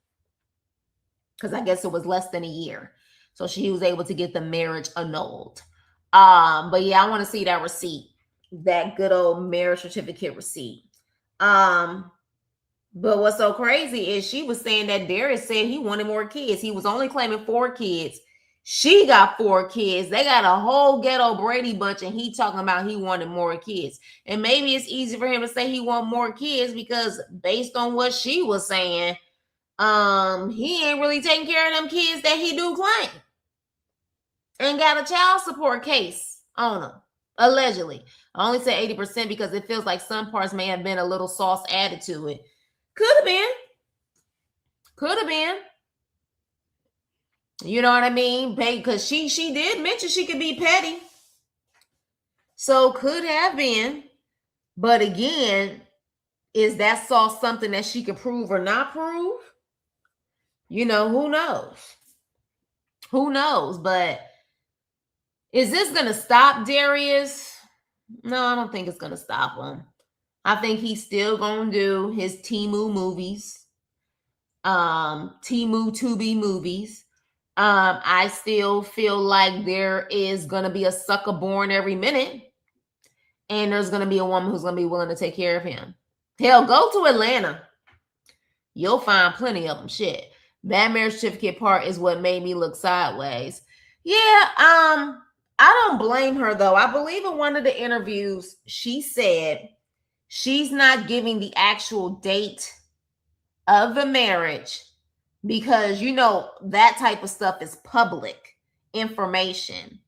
Because I guess it was less than a year. So she was able to get the marriage annulled. But yeah, I want to see that receipt. That good old marriage certificate receipt. But what's so crazy is she was saying that Darius said he wanted more kids. He was only claiming 4 kids. She got 4 kids. They got a whole ghetto Brady bunch, and he talking about he wanted more kids. And maybe it's easy for him to say he want more kids because based on what she was saying, he ain't really taking care of them kids that he do claim. And got a child support case on him, allegedly. I only say 80% because it feels like some parts may have been a little sauce added to it. Could have been. Could have been. You know what I mean? Because she did mention she could be petty. So could have been. But again, is that sauce something that she could prove or not prove? You know, who knows? Who knows? But is this going to stop Darius? No, I don't think it's going to stop him. I think he's still going to do his Temu movies. Temu Tubi movies. I still feel like there is going to be a sucker born every minute. And there's going to be a woman who's going to be willing to take care of him. Hell, go to Atlanta. You'll find plenty of them. Shit. That marriage certificate part is what made me look sideways. Yeah, I don't blame her, though. I believe in one of the interviews, she said she's not giving the actual date of the marriage because, you know, that type of stuff is public information.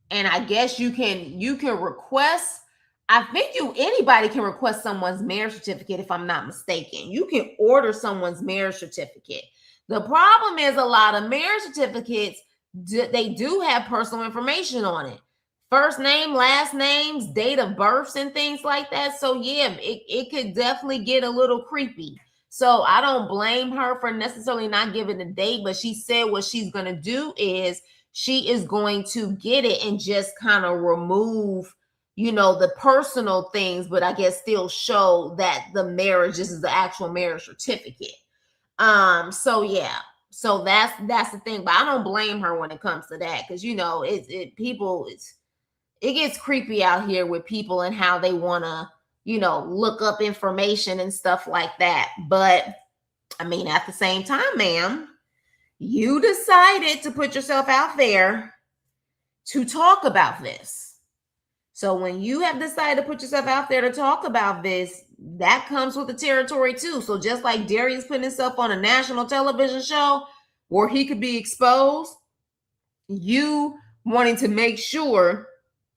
And I guess you can request, I think anybody can request someone's marriage certificate, if I'm not mistaken. You can order someone's marriage certificate. The problem is a lot of marriage certificates, they do have personal information on it. First name, last names, date of births, and things like that. So yeah, it could definitely get a little creepy. So I don't blame her for necessarily not giving the date, but she said what she's going to do is she is going to get it and just kind of remove, the personal things, but I guess still show that the marriage, this is the actual marriage certificate. So yeah. So that's the thing. But I don't blame her when it comes to that, because it gets creepy out here with people and how they want to, look up information and stuff like that. But I mean, at the same time, ma'am, you decided to put yourself out there to talk about this. So when you have decided to put yourself out there to talk about this, that comes with the territory too. So just like Darius putting himself on a national television show where he could be exposed, you wanting to make sure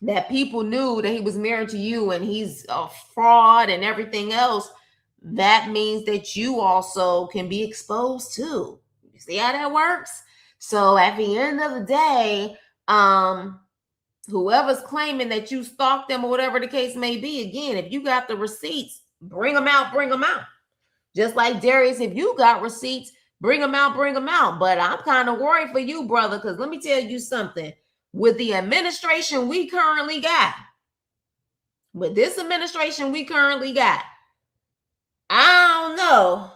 that people knew that he was married to you and he's a fraud and everything else, that means that you also can be exposed too. You see how that works? So at the end of the day, whoever's claiming that you stalked them or whatever the case may be, again, if you got the receipts, bring them out. Just like Darius, if you got receipts, bring them out. But I'm kind of worried for you, brother, because let me tell you something. With the administration we currently got, I don't know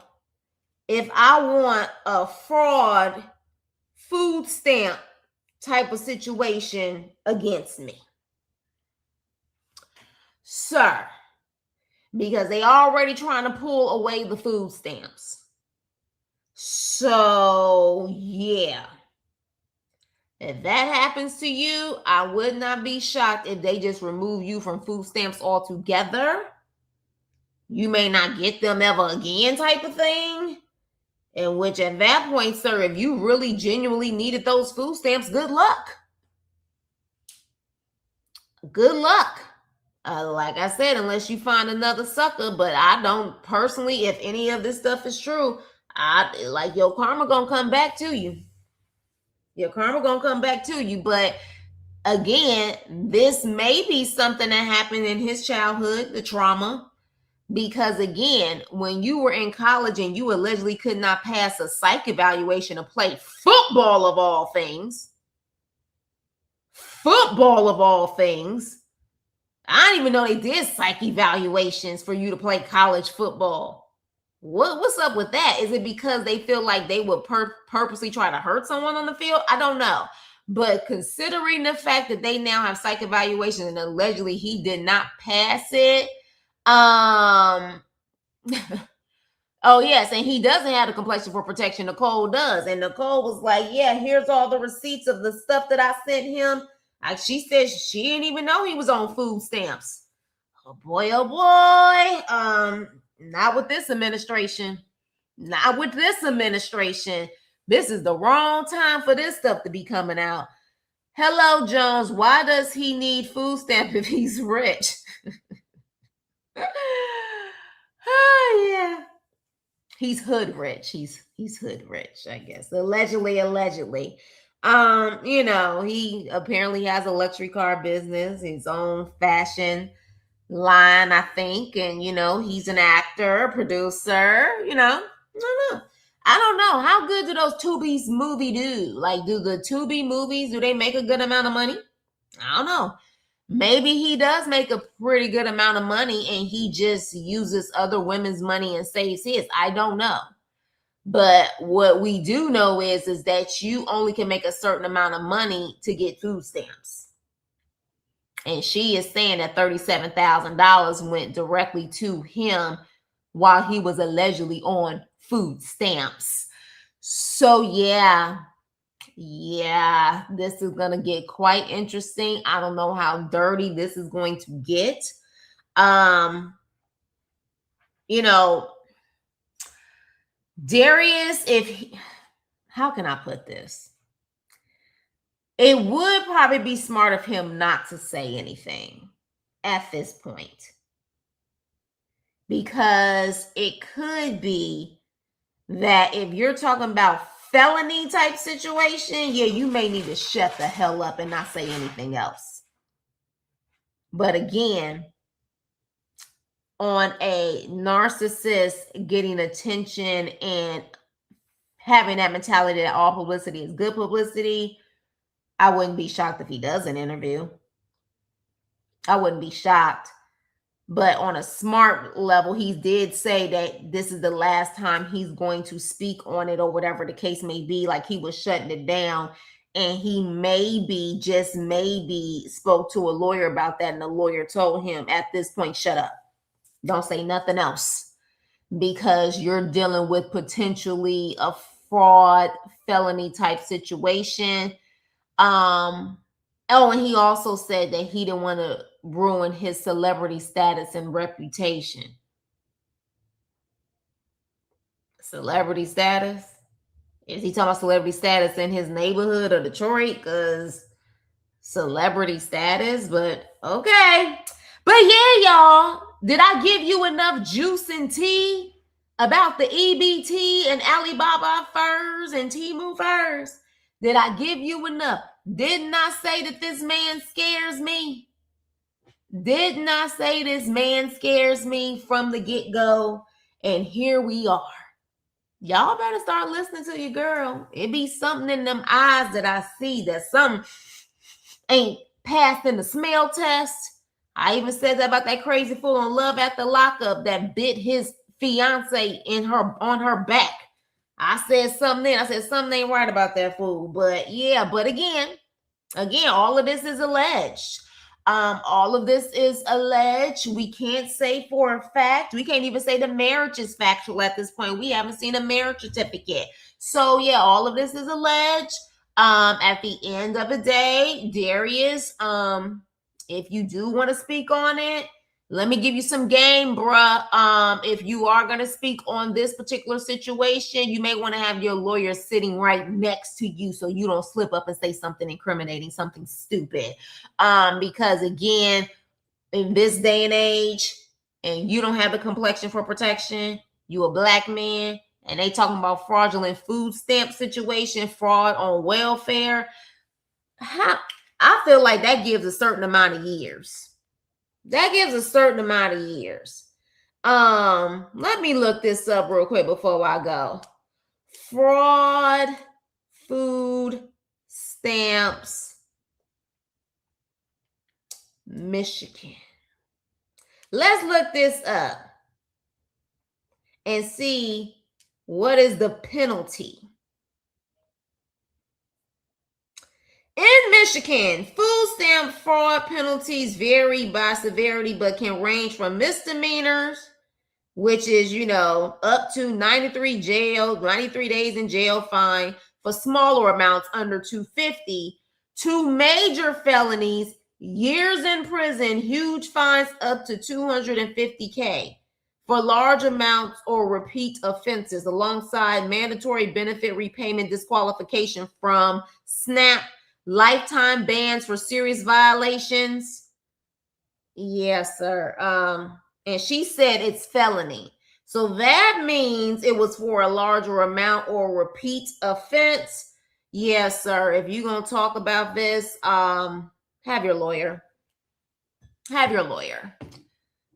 if I want a fraud food stamp type of situation against me, sir, because they already trying to pull away the food stamps. So yeah, if that happens to you, I would not be shocked if they just remove you from food stamps altogether. You may not get them ever again type of thing. In which at that point, sir, if you really genuinely needed those food stamps, good luck. Like I said, unless you find another sucker, but I don't personally, if any of this stuff is true, your karma gonna come back to you. But again, this may be something that happened in his childhood, the trauma. Because again, when you were in college and you allegedly could not pass a psych evaluation to play football of all things, I didn't even know they did psych evaluations for you to play college football. What's up with that? Is it because they feel like they would purposely try to hurt someone on the field? I don't know. But considering the fact that they now have psych evaluations and allegedly he did not pass it, oh yes, and he doesn't have the complexion for protection. Nicole does, and Nicole was like, "Yeah, here's all the receipts of the stuff that I sent him." She said she didn't even know he was on food stamps. Oh boy! Not with this administration. This is the wrong time for this stuff to be coming out. Hello, Jones. Why does he need food stamp if he's rich? Oh yeah, he's hood rich. He's hood rich, I guess. Allegedly. He apparently has a luxury car business, his own fashion line, I think, and he's an actor, producer. I don't know. How good do those Tubi's movie do? Like, do the Tubi movies, do they make a good amount of money? I don't know. Maybe he does make a pretty good amount of money and he just uses other women's money and saves his. I don't know. But what we do know is that you only can make a certain amount of money to get food stamps. And she is saying that $37,000 went directly to him while he was allegedly on food stamps. So yeah, this is going to get quite interesting. I don't know how dirty this is going to get. Darius, how can I put this? It would probably be smart of him not to say anything at this point. Because it could be that if you're talking about felony type situation, yeah, you may need to shut the hell up and not say anything else. But again, on a narcissist getting attention and having that mentality that all publicity is good publicity, I wouldn't be shocked if he does an interview. I wouldn't be shocked. But on a smart level, he did say that this is the last time he's going to speak on it or whatever the case may be. Like he was shutting it down. And he maybe, just maybe, spoke to a lawyer about that. And the lawyer told him at this point, shut up. Don't say nothing else. Because you're dealing with potentially a fraud, felony type situation. Oh, and he also said that he didn't want to ruin his celebrity status and reputation. Celebrity status? Is he talking about celebrity status in his neighborhood of Detroit? Because celebrity status, but okay. But yeah, y'all, did I give you enough juice and tea about the EBT and Alibaba furs and Temu furs? Did I give you enough? Didn't I say that this man scares me? Didn't I say this man scares me from the get-go? And here we are. Y'all better start listening to your girl. It be something in them eyes that I see that something ain't passing the smell test. I even said that about that crazy fool on Love After Lockup that bit his fiance on her back. I said something then. I said something ain't right about that fool. But yeah, but again, all of this is alleged. All of this is alleged. We can't say for a fact. We can't even say the marriage is factual at this point. We haven't seen a marriage certificate. So yeah, all of this is alleged. At the end of the day, Darius, if you do want to speak on it, let me give you some game, bruh. If you are going to speak on this particular situation, you may want to have your lawyer sitting right next to you so you don't slip up and say something incriminating, something stupid. Because again, in this day and age, and you don't have the complexion for protection, you a black man, and they talking about fraudulent food stamp situation, fraud on welfare. I feel like that gives a certain amount of years. That gives a certain amount of years. Let me look this up real quick before I go. Fraud, food stamps, Michigan. Let's look this up and see what is the penalty. In Michigan, food stamp fraud penalties vary by severity, but can range from misdemeanors, which is, up to 93 days in jail fine for smaller amounts under $250, to major felonies, years in prison, huge fines up to $250K for large amounts or repeat offenses, alongside mandatory benefit repayment disqualification from SNAP, lifetime bans for serious violations. Yes, sir. And she said it's felony. So that means it was for a larger amount or repeat offense. Yes, sir. If you're going to talk about this, have your lawyer. Have your lawyer.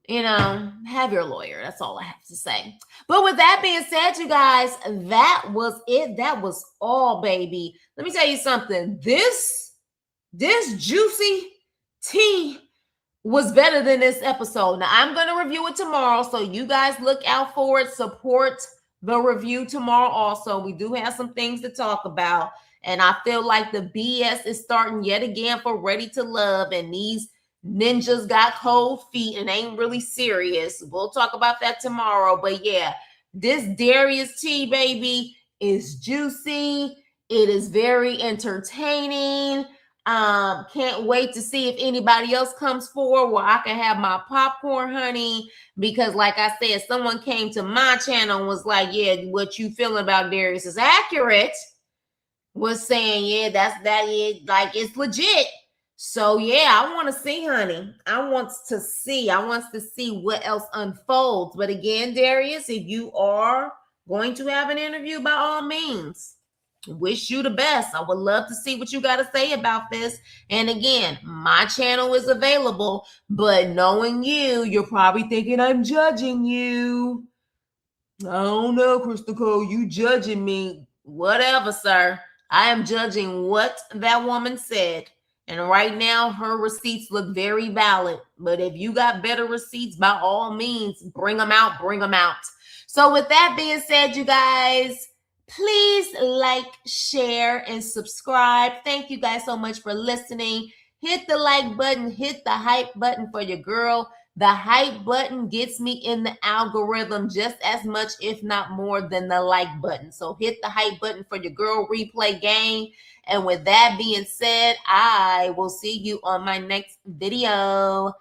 Have your lawyer. That's all I have to say. But with that being said, you guys, that was it. That was all, baby. Let me tell you something. This juicy tea was better than this episode. Now, I'm going to review it tomorrow, so you guys look out for it. Support the review tomorrow also. We do have some things to talk about, and I feel like the BS is starting yet again for Ready to Love, and these ninjas got cold feet and ain't really serious. We'll talk about that tomorrow. But yeah, this Darius tea, baby, is juicy. It is very entertaining. Can't wait to see if anybody else comes forward where I can have my popcorn, honey. Because like I said, someone came to my channel and was like, yeah, what you feeling about Darius is accurate. Was saying, yeah, like it's legit. So yeah, I want to see, honey. I want to see what else unfolds. But again, Darius, if you are going to have an interview, by all means, wish you the best. I would love to see what you got to say about this. And again, my channel is available, but knowing you, you're probably thinking I'm judging you. I don't know, Crystal Cole, you judging me. Whatever, sir. I am judging what that woman said. And right now, her receipts look very valid. But if you got better receipts, by all means, bring them out, bring them out. So with that being said, you guys, please like, share, and subscribe. Thank you guys so much for listening. Hit the like button, hit the hype button for your girl. The hype button gets me in the algorithm just as much, if not more, than the like button. So hit the hype button for your girl replay gang. And with that being said, I will see you on my next video.